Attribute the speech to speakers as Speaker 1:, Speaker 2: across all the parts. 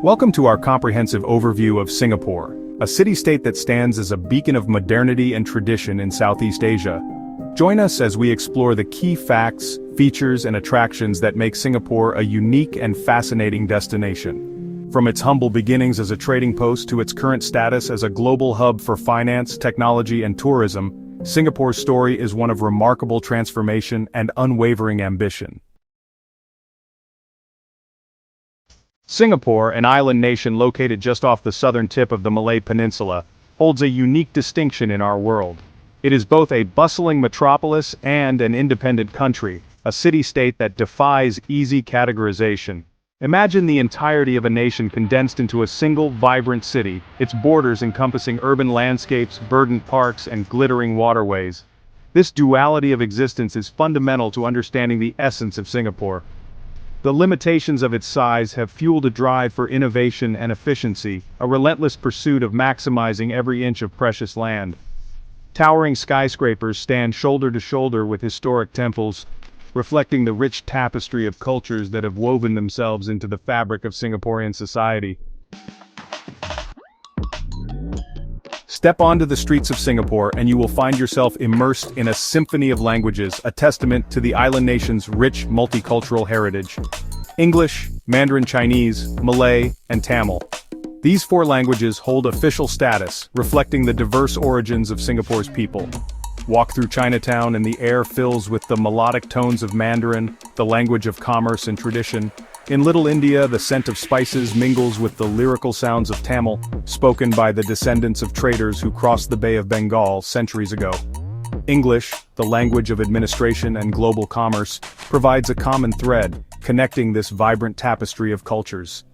Speaker 1: Welcome to our comprehensive overview of Singapore, a city-state that stands as a beacon of modernity and tradition in Southeast Asia. Join us as we explore the key facts, features, and attractions that make Singapore a unique and fascinating destination. From its humble beginnings as a trading post to its current status as a global hub for finance, technology, and tourism, Singapore's story is one of remarkable transformation and unwavering ambition. Singapore, an island nation located just off the southern tip of the Malay Peninsula, holds a unique distinction in our world. It is both a bustling metropolis and an independent country, a city-state that defies easy categorization. Imagine the entirety of a nation condensed into a single, vibrant city, its borders encompassing urban landscapes, verdant parks, and glittering waterways. This duality of existence is fundamental to understanding the essence of Singapore. The limitations of its size have fueled a drive for innovation and efficiency, a relentless pursuit of maximizing every inch of precious land. Towering skyscrapers stand shoulder to shoulder with historic temples, reflecting the rich tapestry of cultures that have woven themselves into the fabric of Singaporean society. Step onto the streets of Singapore and you will find yourself immersed in a symphony of languages, a testament to the island nation's rich multicultural heritage. English, Mandarin Chinese, Malay, and Tamil. These four languages hold official status, reflecting the diverse origins of Singapore's people. Walk through Chinatown and the air fills with the melodic tones of Mandarin, the language of commerce and tradition. In Little India, the scent of spices mingles with the lyrical sounds of Tamil, spoken by the descendants of traders who crossed the Bay of Bengal centuries ago. English, the language of administration and global commerce, provides a common thread, connecting this vibrant tapestry of cultures.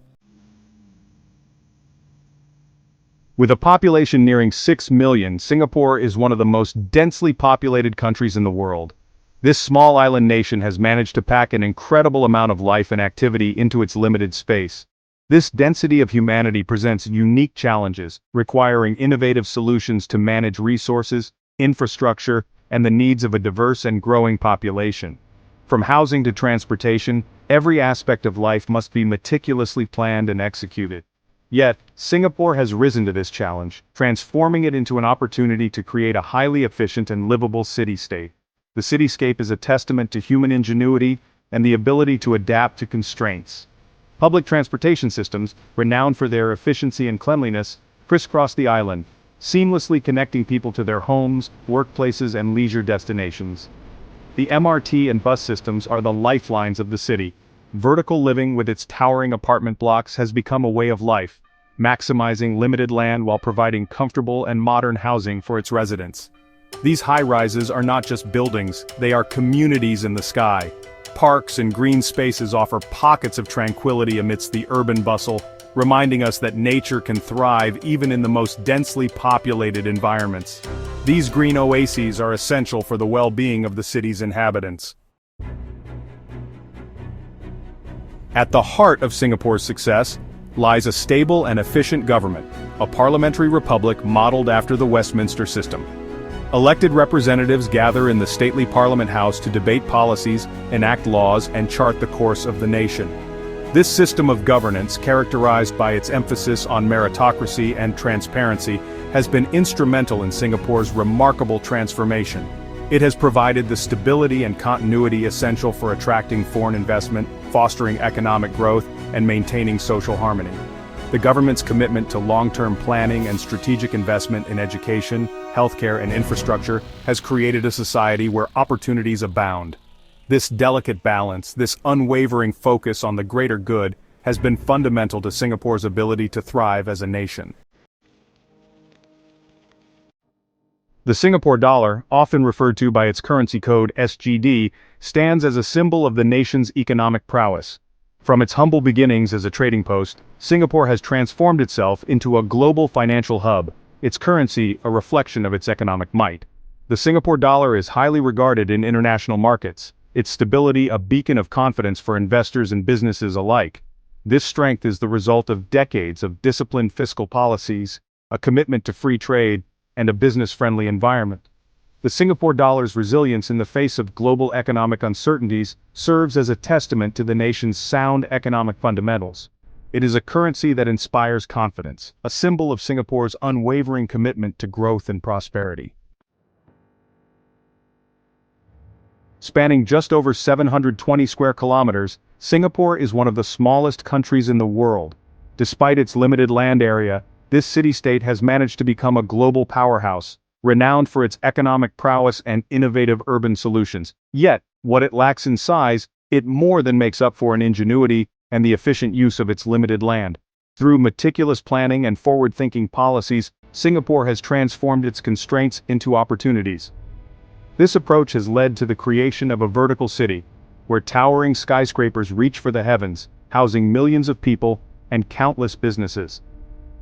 Speaker 1: With a population nearing 6 million, Singapore is one of the most densely populated countries in the world. This small island nation has managed to pack an incredible amount of life and activity into its limited space. This density of humanity presents unique challenges, requiring innovative solutions to manage resources, infrastructure, and the needs of a diverse and growing population. From housing to transportation, every aspect of life must be meticulously planned and executed. Yet, Singapore has risen to this challenge, transforming it into an opportunity to create a highly efficient and livable city-state. The cityscape is a testament to human ingenuity and the ability to adapt to constraints. Public transportation systems, renowned for their efficiency and cleanliness, crisscross the island, seamlessly connecting people to their homes, workplaces, and leisure destinations. The MRT and bus systems are the lifelines of the city. Vertical living with its towering apartment blocks has become a way of life, maximizing limited land while providing comfortable and modern housing for its residents. These high-rises are not just buildings, they are communities in the sky. Parks and green spaces offer pockets of tranquility amidst the urban bustle, reminding us that nature can thrive even in the most densely populated environments. These green oases are essential for the well-being of the city's inhabitants. At the heart of Singapore's success lies a stable and efficient government, a parliamentary republic modeled after the Westminster system. Elected representatives gather in the stately Parliament House to debate policies, enact laws, and chart the course of the nation. This system of governance, characterized by its emphasis on meritocracy and transparency, has been instrumental in Singapore's remarkable transformation. It has provided the stability and continuity essential for attracting foreign investment, fostering economic growth, and maintaining social harmony. The government's commitment to long-term planning and strategic investment in education, healthcare, and infrastructure has created a society where opportunities abound. This delicate balance, this unwavering focus on the greater good, has been fundamental to Singapore's ability to thrive as a nation. The Singapore dollar, often referred to by its currency code SGD, stands as a symbol of the nation's economic prowess. From its humble beginnings as a trading post, Singapore has transformed itself into a global financial hub, its currency a reflection of its economic might. The Singapore dollar is highly regarded in international markets, its stability a beacon of confidence for investors and businesses alike. This strength is the result of decades of disciplined fiscal policies, a commitment to free trade, and a business-friendly environment. The Singapore dollar's resilience in the face of global economic uncertainties serves as a testament to the nation's sound economic fundamentals. It is a currency that inspires confidence, a symbol of Singapore's unwavering commitment to growth and prosperity. Spanning just over 720 square kilometers, Singapore is one of the smallest countries in the world. Despite its limited land area, this city-state has managed to become a global powerhouse, renowned for its economic prowess and innovative urban solutions. Yet, what it lacks in size, it more than makes up for in ingenuity and the efficient use of its limited land. Through meticulous planning and forward-thinking policies, Singapore has transformed its constraints into opportunities. This approach has led to the creation of a vertical city, where towering skyscrapers reach for the heavens, housing millions of people and countless businesses.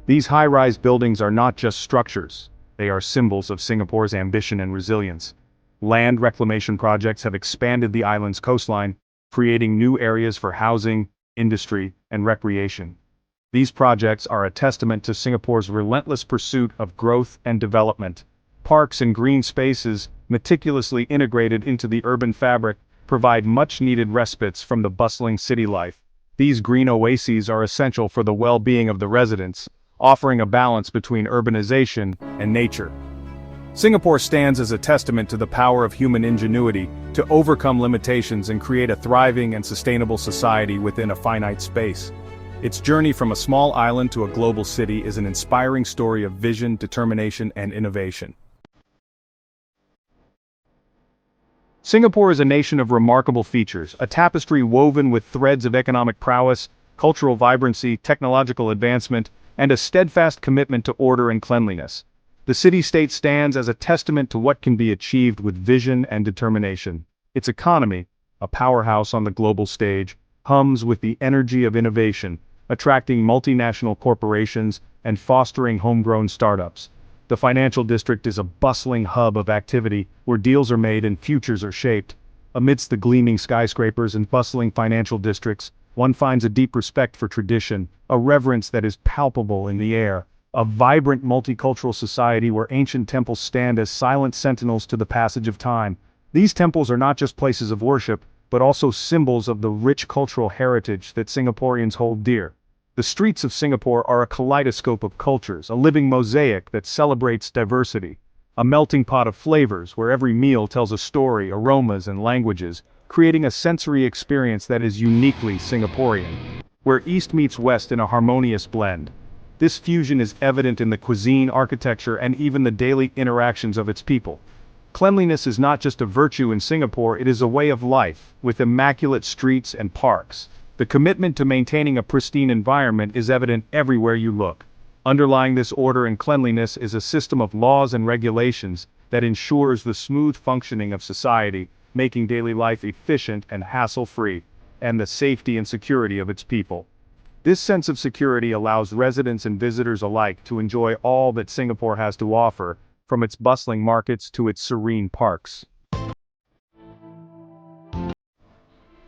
Speaker 1: These high-rise buildings are not just structures, they are symbols of Singapore's ambition and resilience. Land reclamation projects have expanded the island's coastline, creating new areas for housing, industry, and recreation. These projects are a testament to Singapore's relentless pursuit of growth and development. Parks and green spaces, meticulously integrated into the urban fabric, provide much-needed respites from the bustling city life. These green oases are essential for the well-being of the residents, offering a balance between urbanization and nature. Singapore stands as a testament to the power of human ingenuity to overcome limitations and create a thriving and sustainable society within a finite space. Its journey from a small island to a global city is an inspiring story of vision, determination, and innovation. Singapore is a nation of remarkable features, a tapestry woven with threads of economic prowess, cultural vibrancy, technological advancement, and a steadfast commitment to order and cleanliness. The city-state stands as a testament to what can be achieved with vision and determination. Its economy, a powerhouse on the global stage, hums with the energy of innovation, attracting multinational corporations and fostering homegrown startups. The financial district is a bustling hub of activity where deals are made and futures are shaped. Amidst the gleaming skyscrapers and bustling financial districts, one finds a deep respect for tradition, a reverence that is palpable in the air. A vibrant multicultural society where ancient temples stand as silent sentinels to the passage of time. These temples are not just places of worship, but also symbols of the rich cultural heritage that Singaporeans hold dear. The streets of Singapore are a kaleidoscope of cultures, a living mosaic that celebrates diversity. A melting pot of flavors where every meal tells a story, aromas and languages, creating a sensory experience that is uniquely Singaporean. Where East meets West in a harmonious blend. This fusion is evident in the cuisine, architecture, and even the daily interactions of its people. Cleanliness is not just a virtue in Singapore, it is a way of life, with immaculate streets and parks. The commitment to maintaining a pristine environment is evident everywhere you look. Underlying this order and cleanliness is a system of laws and regulations that ensures the smooth functioning of society, making daily life efficient and hassle-free, and the safety and security of its people. This sense of security allows residents and visitors alike to enjoy all that Singapore has to offer, from its bustling markets to its serene parks.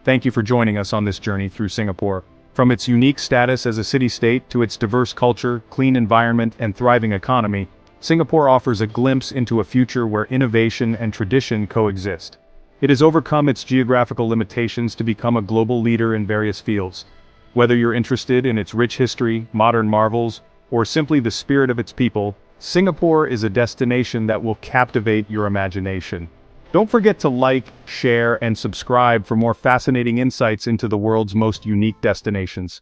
Speaker 1: Thank you for joining us on this journey through Singapore. From its unique status as a city-state to its diverse culture, clean environment, and thriving economy, Singapore offers a glimpse into a future where innovation and tradition coexist. It has overcome its geographical limitations to become a global leader in various fields. Whether you're interested in its rich history, modern marvels, or simply the spirit of its people, Singapore is a destination that will captivate your imagination. Don't forget to like, share, and subscribe for more fascinating insights into the world's most unique destinations.